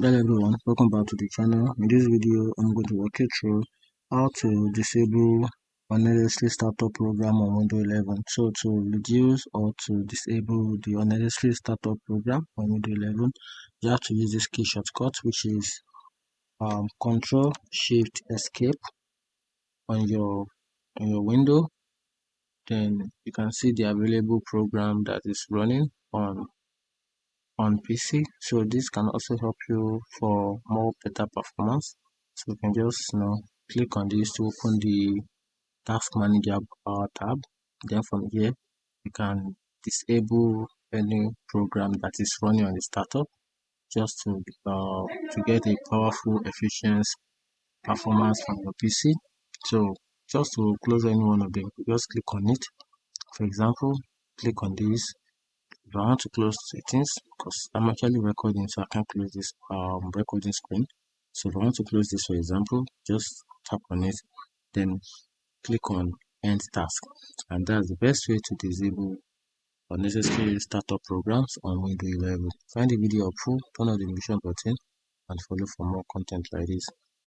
Hello everyone, welcome back to the channel. In this video, I'm going to walk you through how to disable unnecessary startup program on Windows 11. So to reduce or to disable the unnecessary startup program on Windows 11, you have to use this key shortcut, which is Control Shift Escape on your window. Then you can see the available program that is running on PC. So this can also help you for more better performance. So you can just click on this to open the task manager tab. Then from here you can disable any program that is running on the startup just to get a powerful efficient performance from your PC. So just to close any one of them, just click on it. For example, click on this. If I want to close settings, because I'm actually recording, so I can't close this recording screen. So if I want to close this, for example, just tap on it, then click on end task, and that's the best way to disable unnecessary startup programs on Windows 11. Find the video helpful, turn on the notification button, and follow for more content like this.